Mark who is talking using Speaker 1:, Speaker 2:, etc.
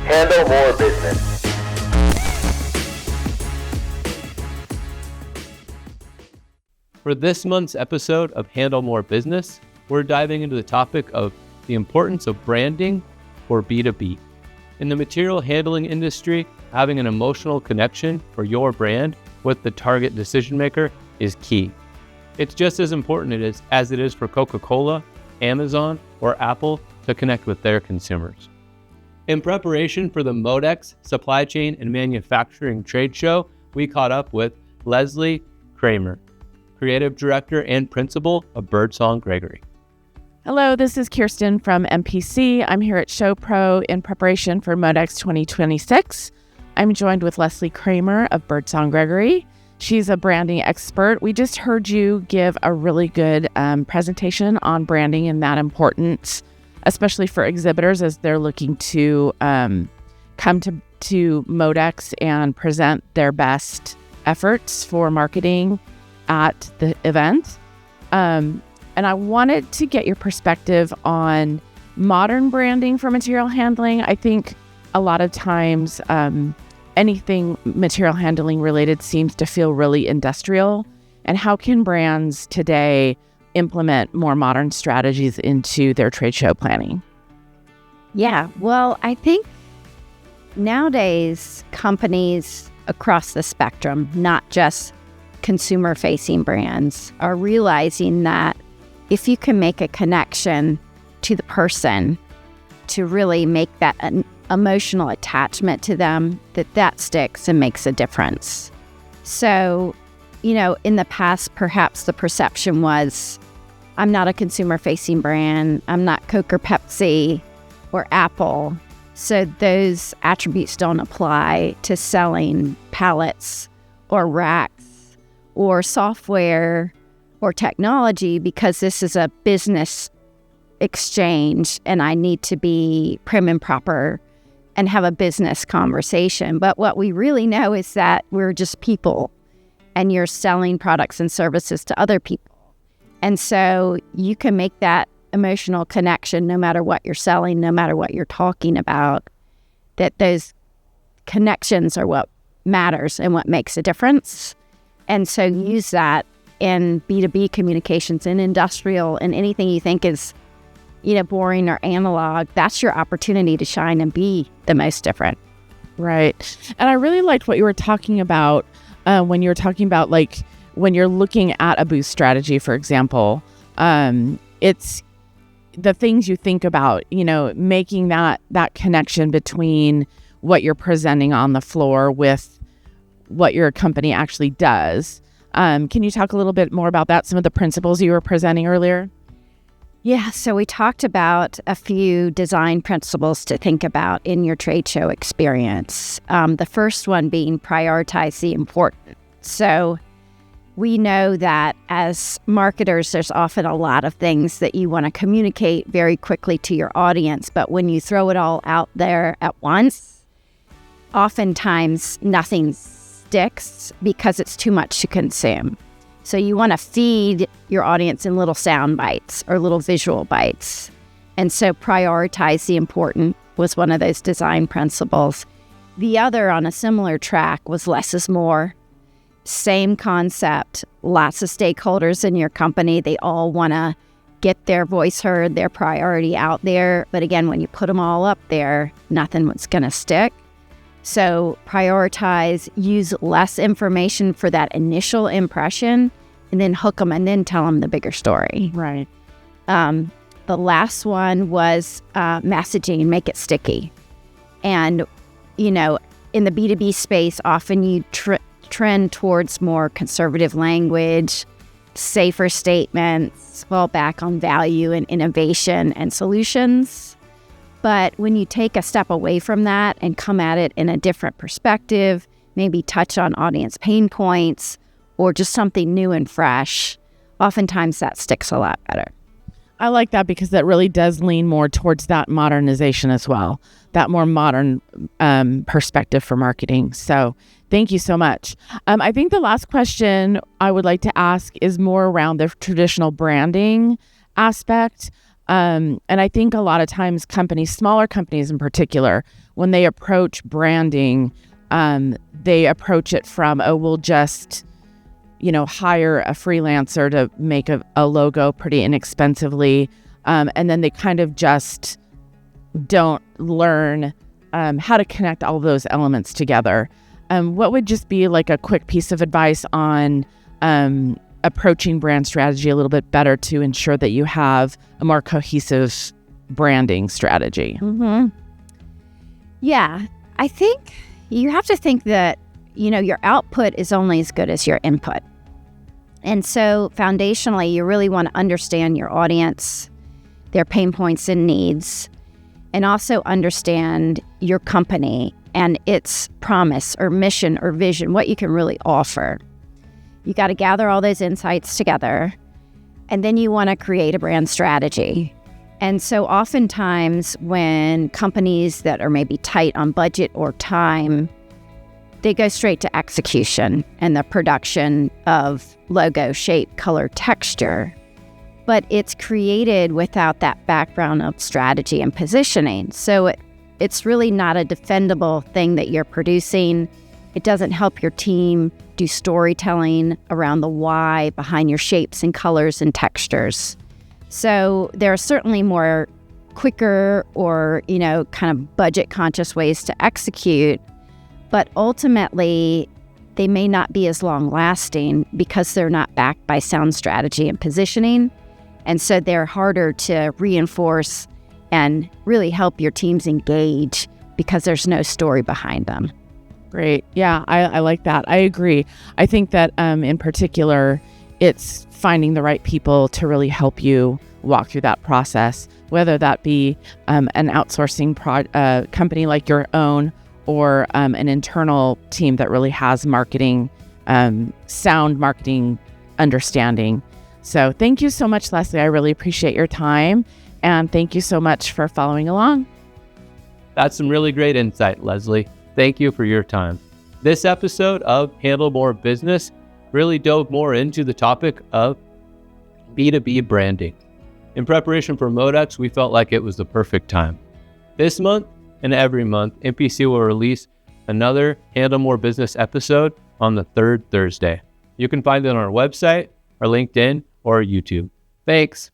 Speaker 1: Handle more business.
Speaker 2: For this month's episode of Handle More Business, we're diving into the topic of the importance of branding for B2B. In the material handling industry, having an emotional connection for your brand with the target decision maker is key. It's just as important as it is for Coca-Cola, Amazon, or Apple to connect with their consumers. In preparation for the MODEX Supply Chain and Manufacturing Trade Show, we caught up with Leslie Kraemer, Creative Director and Principal of Birdsong Gregory.
Speaker 3: Hello, this is Kirsten from MPC. I'm here at ShowPro in preparation for MODEX 2026. I'm joined with Leslie Kraemer of Birdsong Gregory. She's a branding expert. We just heard you give a really good presentation on branding and that importance, especially for exhibitors as they're looking to come to MODEX and present their best efforts for marketing at the event. And I wanted to get your perspective on modern branding for material handling. I think a lot of times anything material handling related seems to feel really industrial. And how can brands today implement more modern strategies into their trade show planning?
Speaker 4: Yeah, well, I think nowadays companies across the spectrum, not just consumer-facing brands, are realizing that if you can make a connection to the person to really make that an emotional attachment to them, that sticks and makes a difference. So, in the past, perhaps the perception was, I'm not a consumer-facing brand, I'm not Coke or Pepsi or Apple, so those attributes don't apply to selling pallets or racks or software or technology, because this is a business exchange and I need to be prim and proper and have a business conversation. But what we really know is that we're just people and you're selling products and services to other people. And so you can make that emotional connection no matter what you're selling, no matter what you're talking about, that those connections are what matters and what makes a difference. And so use that in B2B communications, in industrial, and anything you think is, boring or analog. That's your opportunity to shine and be the most different.
Speaker 3: Right. And I really liked what you were talking about when you were talking about, like, when you're looking at a booth strategy, for example, it's the things you think about, making that connection between what you're presenting on the floor with what your company actually does. Can you talk a little bit more about that, some of the principles you were presenting earlier?
Speaker 4: Yeah, so we talked about a few design principles to think about in your trade show experience. The first one being prioritize the important. So we know that as marketers, there's often a lot of things that you want to communicate very quickly to your audience, but when you throw it all out there at once, oftentimes nothing sticks because it's too much to consume. So you want to feed your audience in little sound bites or little visual bites. And so prioritize the important was one of those design principles. The other on a similar track was less is more. Same concept, lots of stakeholders in your company. They all want to get their voice heard, their priority out there. But again, when you put them all up there, nothing was going to stick. So prioritize, use less information for that initial impression, and then hook them and then tell them the bigger story.
Speaker 3: Right.
Speaker 4: The last one was messaging, make it sticky. And, in the B2B space, often you trend towards more conservative language, safer statements, fall back on value and innovation and solutions. But when you take a step away from that and come at it in a different perspective, maybe touch on audience pain points or just something new and fresh, oftentimes that sticks a lot better.
Speaker 3: I like that because that really does lean more towards that modernization as well, that more modern perspective for marketing. So thank you so much. I think the last question I would like to ask is more around the traditional branding aspect. And I think a lot of times companies, smaller companies in particular, when they approach branding, they approach it from, oh, we'll just, hire a freelancer to make a logo pretty inexpensively. And then they kind of just don't learn how to connect all of those elements together. What would just be like a quick piece of advice on approaching brand strategy a little bit better to ensure that you have a more cohesive branding strategy?
Speaker 4: Yeah, I think you have to think that, your output is only as good as your input. And so foundationally, you really want to understand your audience, their pain points and needs, and also understand your company and its promise or mission or vision, what you can really offer. You got to gather all those insights together, and then you want to create a brand strategy. And so oftentimes when companies that are maybe tight on budget or time, they go straight to execution and the production of logo, shape, color, texture. But it's created without that background of strategy and positioning. So it's really not a defendable thing that you're producing. It doesn't help your team do storytelling around the why behind your shapes and colors and textures. So there are certainly more quicker or, kind of budget conscious ways to execute, but ultimately they may not be as long lasting because they're not backed by sound strategy and positioning. And so they're harder to reinforce and really help your teams engage because there's no story behind them.
Speaker 3: Great. Yeah, I like that. I agree. I think that in particular, it's finding the right people to really help you walk through that process, whether that be an outsourcing company like your own or an internal team that really has marketing, sound marketing understanding. So thank you so much, Leslie. I really appreciate your time. And thank you so much for following along.
Speaker 2: That's some really great insight, Leslie. Thank you for your time. This episode of Handle More Business really dove more into the topic of B2B branding. In preparation for MODEX, we felt like it was the perfect time. This month and every month, MPC will release another Handle More Business episode on the third Thursday. You can find it on our website, our LinkedIn, or our YouTube. Thanks.